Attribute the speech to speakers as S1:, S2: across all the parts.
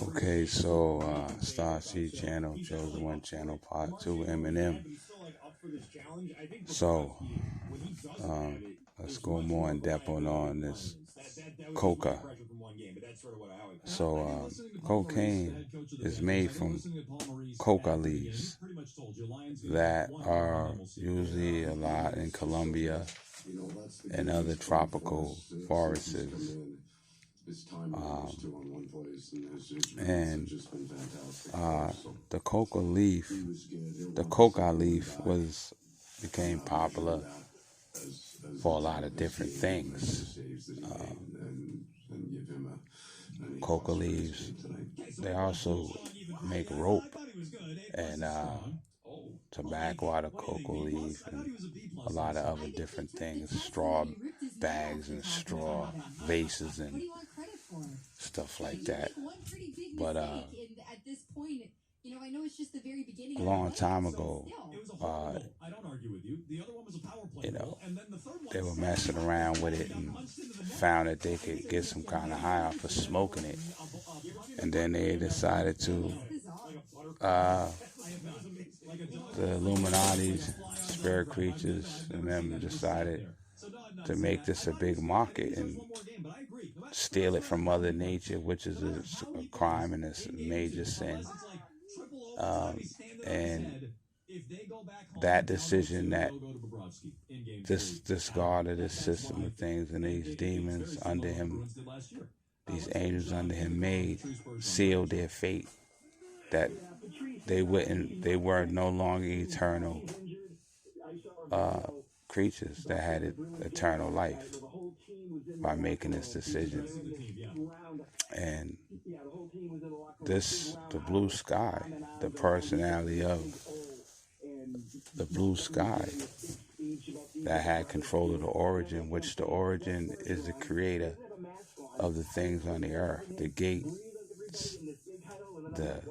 S1: Okay, so Star C channel, Chosen One channel, part 2, Eminem. So let's go more in depth on this coca. So cocaine is made from coca leaves that are usually a lot in Colombia and other tropical forests. And the coca leaf became popular for a lot of different things. Coca leaves, they also make rope and tobacco out of coca leaf and a lot of other different things, straw bags and straw vases and stuff like that. But a long time ago, they were messing around with it and found that they could get some kind of high off of smoking it. And then they decided to, the Illuminati's, spirit creatures, and them decided to make this a big market and steal it from Mother Nature, which is a crime and a major sin. And that decision that this God of this system of things and these demons under him, these angels under him made, sealed their fate, that they were no longer eternal creatures that had eternal life by making this decision. And the blue sky, the personality of the blue sky that had control of the origin, which the origin is the creator of the things on the earth, the gates, the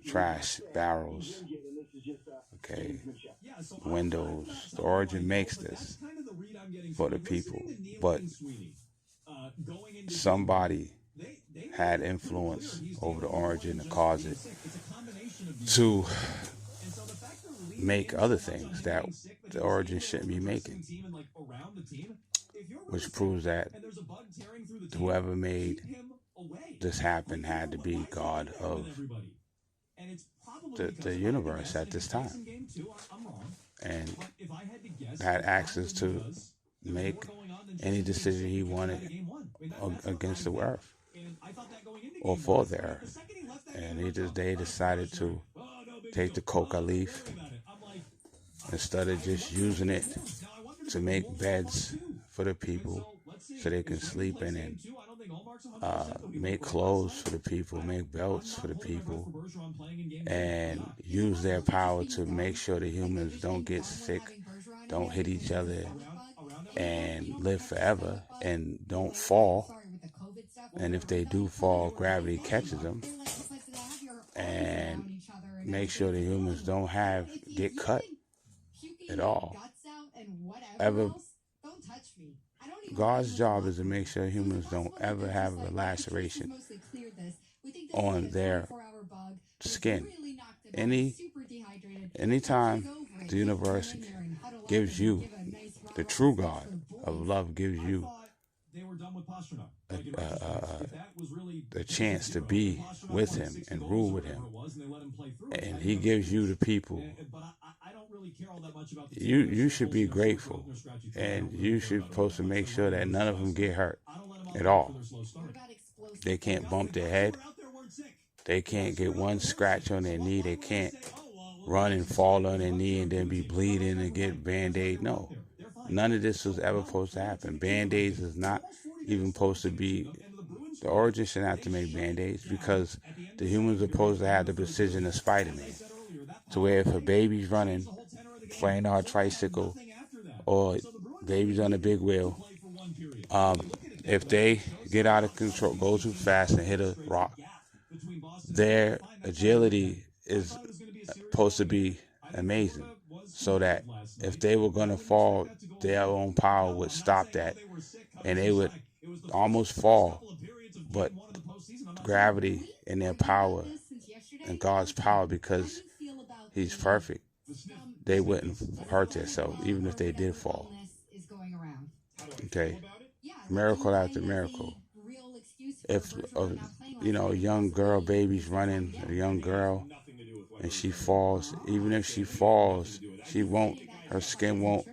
S1: trash barrels, okay, windows. The origin makes this for the people, but somebody had influence over the origin to cause it to make other things that the origin shouldn't be making, which proves that whoever made this happen had to be God of the universe at this time, and had access to make any decision he wanted against the earth or for the earth. And they decided to take the coca leaf, instead of just using it to make beds for the people so they can sleep in it, make clothes for the people, make belts for the people, and use their power to make sure the humans don't get sick, don't hit each other, and live forever and don't fall. And if they do fall, gravity catches them, and make sure the humans don't get cut at all. God's job is to make sure humans don't ever have a laceration on their skin. Anytime the universe gives you, the true God of love gives you the chance to be with him and rule with him, and he gives you the people, you should be grateful, and you should supposed to make sure that none of them get hurt at all. They can't bump their head, they can't get one scratch on their knee, they can't run and fall on their knee and then be bleeding and get Band-Aid. No, none of this was ever supposed to happen. Band-Aids is not even supposed to be, the origin shouldn't have to make Band-Aids, because the humans are supposed to have the precision of Spider-Man, to where if a baby's running, playing on a tricycle, or baby's on a big wheel, if they get out of control, go too fast and hit a rock, their agility is supposed to be amazing, so that if they were going to fall, their own power would stop that, and they would almost fall, but gravity and their power and God's power, because He's perfect, they wouldn't hurt themselves even if they did fall. Okay, miracle after miracle. If a young girl, baby's running, a young girl, and she falls, even if she falls, her skin won't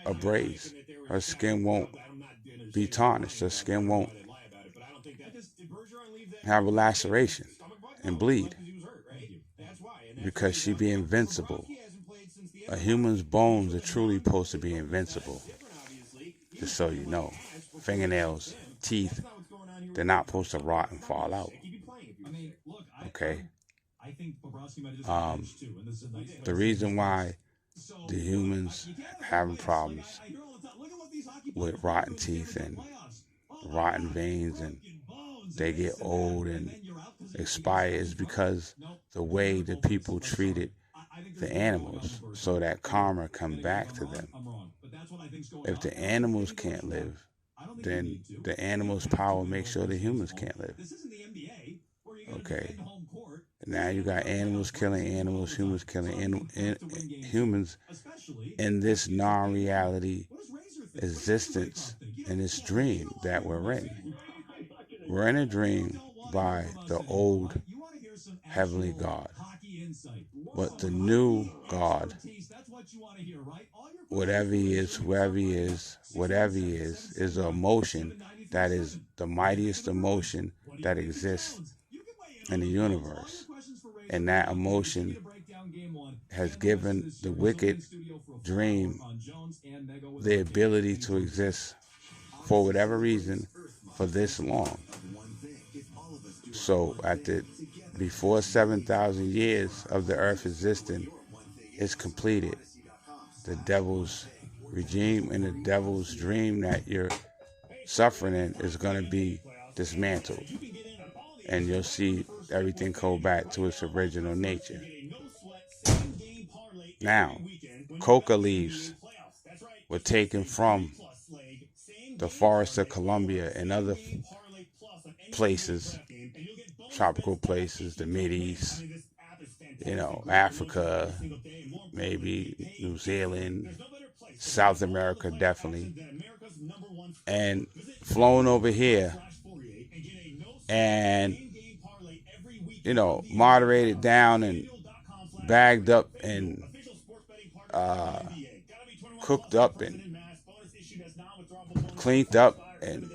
S1: abrade, her skin won't be tarnished, her skin won't have a laceration and bleed, because she be invincible. A human's bones are truly supposed to be invincible, just so you know. Fingernails, teeth, they're not supposed to rot and fall out. Okay? The reason why the humans having problems with rotten teeth and rotten veins and they get old and expire is because the way the people treated the animals, so that karma come back to them. If the animals can't live, then the animals' power makes sure the humans can't live. Okay. Now you got animals killing animals, humans killing humans in this non-reality existence, in this dream that we're in. We're in a dream by the old heavenly God. But the new God, whatever he is, whoever he is, whatever he is an emotion that is the mightiest emotion that exists in the universe. And that emotion has given the wicked dream the ability to exist for whatever reason for this long. So before 7,000 years of the earth existing is completed, the devil's regime and the devil's dream that you're suffering in is going to be dismantled. And you'll see everything go back to its original nature. Now, coca leaves were taken from the forest of Colombia and other places, tropical places, the Mideast, Africa, maybe New Zealand, South America, definitely, and flown over here and, moderated down and bagged up and cooked up and cleaned up and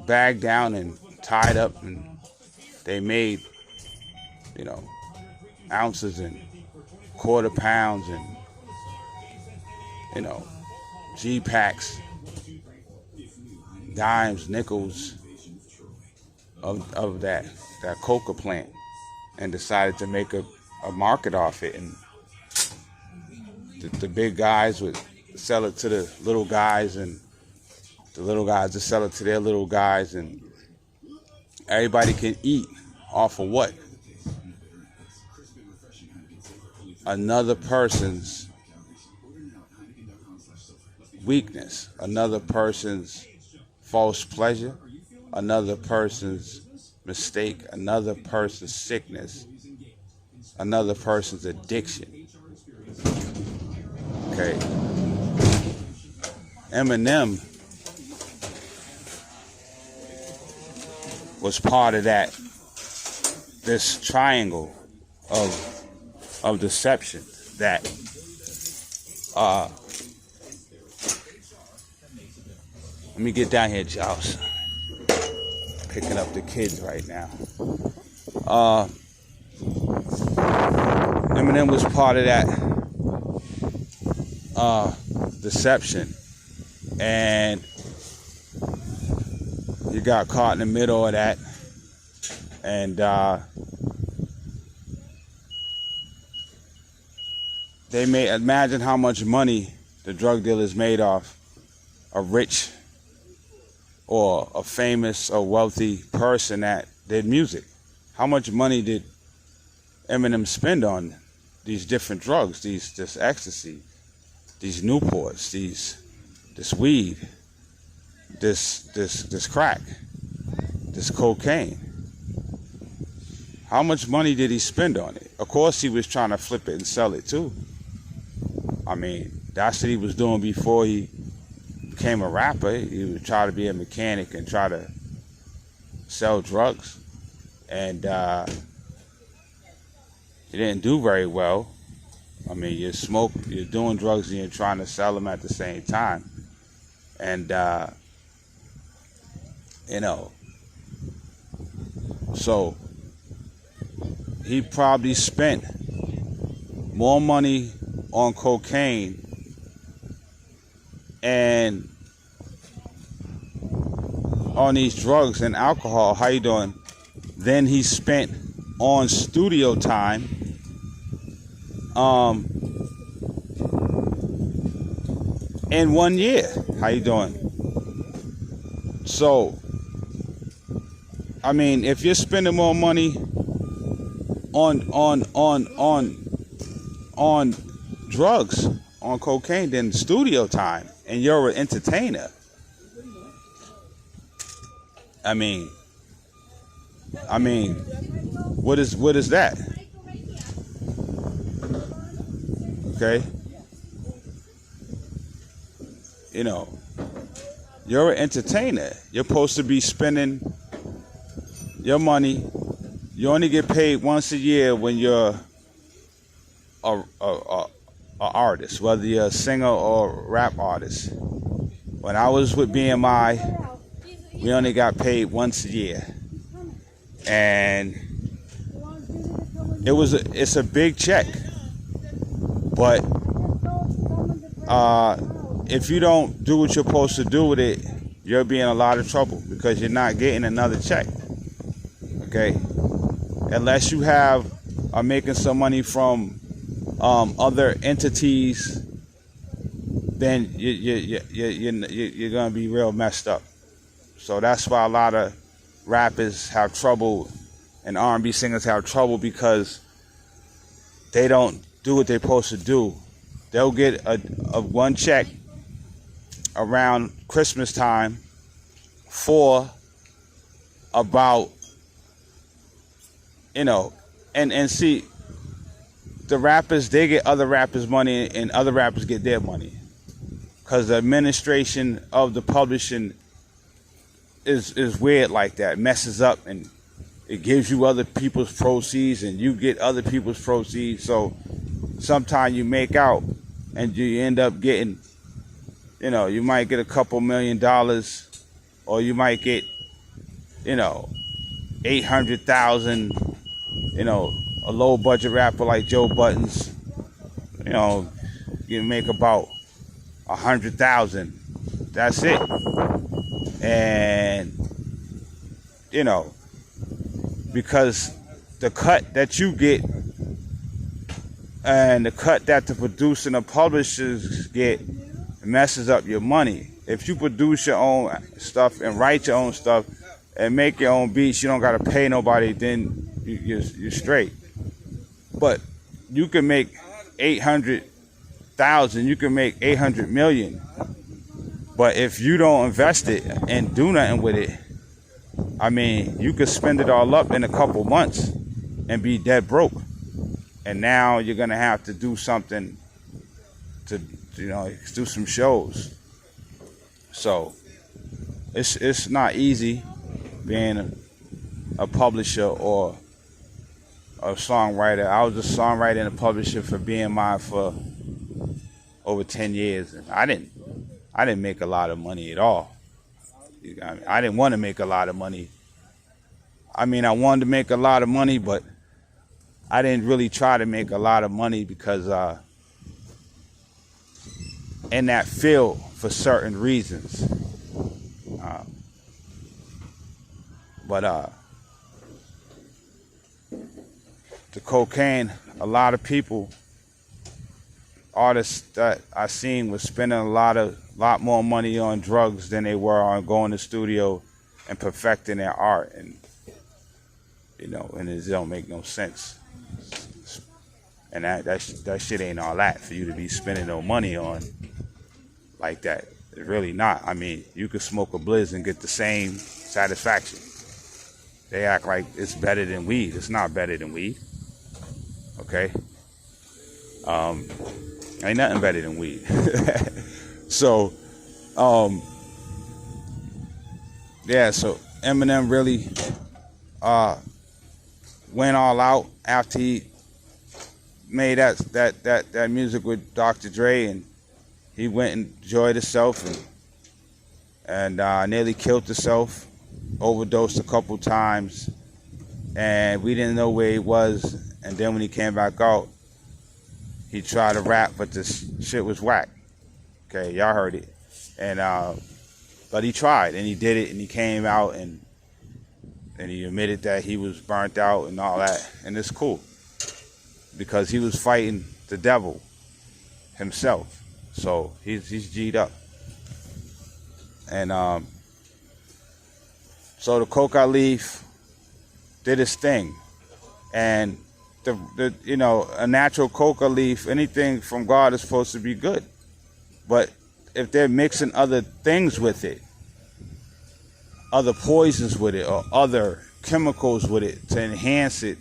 S1: bagged down and tied up, and they made, ounces and quarter pounds and, G-packs, dimes, nickels of that coca plant, and decided to make a market off it. And the big guys would sell it to the little guys, and the little guys would sell it to their little guys, and everybody can eat off of what? Another person's weakness, another person's false pleasure, another person's mistake, another person's sickness, another person's addiction. Okay. Eminem was part of this triangle of deception that let me get down here, Charles. Picking up the kids right now. Eminem was part of that deception, and he got caught in the middle of that, and they may imagine how much money the drug dealers made off a rich or a famous or wealthy person that did music. How much money did Eminem spend on these different drugs, this ecstasy, these Newports, this weed, this crack, this cocaine? How much money did he spend on it? Of course he was trying to flip it and sell it too. I mean, that's what he was doing before he became a rapper. He would try to be a mechanic and try to sell drugs. And he didn't do very well. I mean, you're doing drugs and you're trying to sell them at the same time. And, you know, so he probably spent more money on cocaine and on these drugs and alcohol, how you doing, than he spent on studio time in 1 year. How you doing? So, I mean, if you're spending more money on drugs, on cocaine than studio time, and you're an entertainer, I mean, what is that? Okay, you know, you're an entertainer. You're supposed to be spending your money. You only get paid once a year when you're a artist, whether you're a singer or rap artist. When I was with BMI, we only got paid once a year, and it's a big check. But if you don't do what you're supposed to do with it, you'll be in a lot of trouble because you're not getting another check. Okay, unless you are making some money from other entities, then you're gonna be real messed up. So that's why a lot of rappers have trouble and R&B singers have trouble, because they don't do what they're supposed to do. They'll get a one check around Christmas time for about, you know, and see, the rappers, they get other rappers money and other rappers get their money, because the administration of the publishing is weird like that. It messes up, and it gives you other people's proceeds and you get other people's proceeds. So sometimes you make out and you end up getting, you know, you might get a couple $1 million, or you might get, you know, 800,000, you know, a low budget rapper like Joe Buttons, you know, you make about 100,000. That's it. And, you know, because the cut that you get and the cut that the producer and the publishers get messes up your money. If you produce your own stuff and write your own stuff and make your own beats, you don't got to pay nobody, then you're straight. But you can make 800,000, you can make 800 million. But if you don't invest it and do nothing with it, I mean, you could spend it all up in a couple months and be dead broke. And now you're going to have to do something to, you know, do some shows. So it's not easy being a publisher or a songwriter. I was a songwriter and a publisher for BMI for over 10 years. And I didn't make a lot of money at all. I didn't want to make a lot of money. I mean, I wanted to make a lot of money, but I didn't really try to make a lot of money because in that field, for certain reasons. But the cocaine, a lot of people, artists that I seen was spending a lot more money on drugs than they were on going to the studio and perfecting their art. And, you know, and it don't make no sense. And that shit ain't all that for you to be spending no money on like that. It's really not. I mean, you could smoke a blizz and get the same satisfaction. They act like it's better than weed. It's not better than weed. Okay? Ain't nothing better than weed. So, yeah, so Eminem really went all out after he made that music with Dr. Dre, and he went and enjoyed himself and nearly killed himself, overdosed a couple times, and we didn't know where he was. And then when he came back out, he tried to rap, but this shit was whack. Okay, y'all heard it. And but he tried, and he did it, and he came out, and he admitted that he was burnt out and all that, and it's cool because he was fighting the devil himself. So he's G'd up. And so the coca leaf did his thing, and the you know, a natural coca leaf, anything from God is supposed to be good. But if they're mixing other things with it, other poisons with it, or other chemicals with it to enhance it,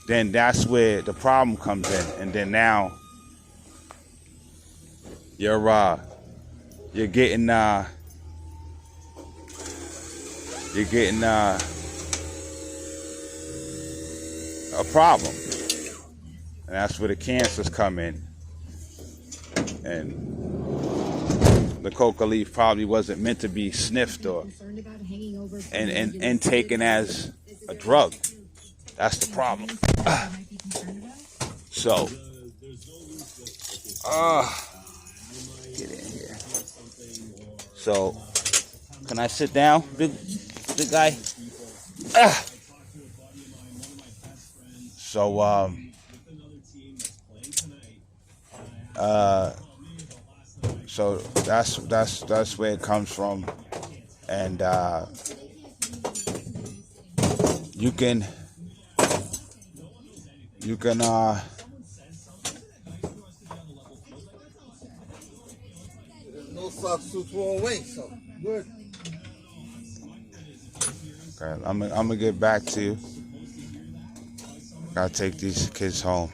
S1: then that's where the problem comes in. And then now you're getting a problem, and that's where the cancers come in. And the coca leaf probably wasn't meant to be sniffed or and taken as a drug. That's the problem. So, get in here. So, can I sit down, big guy? So, so that's where it comes from, and you can
S2: no substitute one way, so good.
S1: Okay, I'm gonna get back to you. Gotta take these kids home.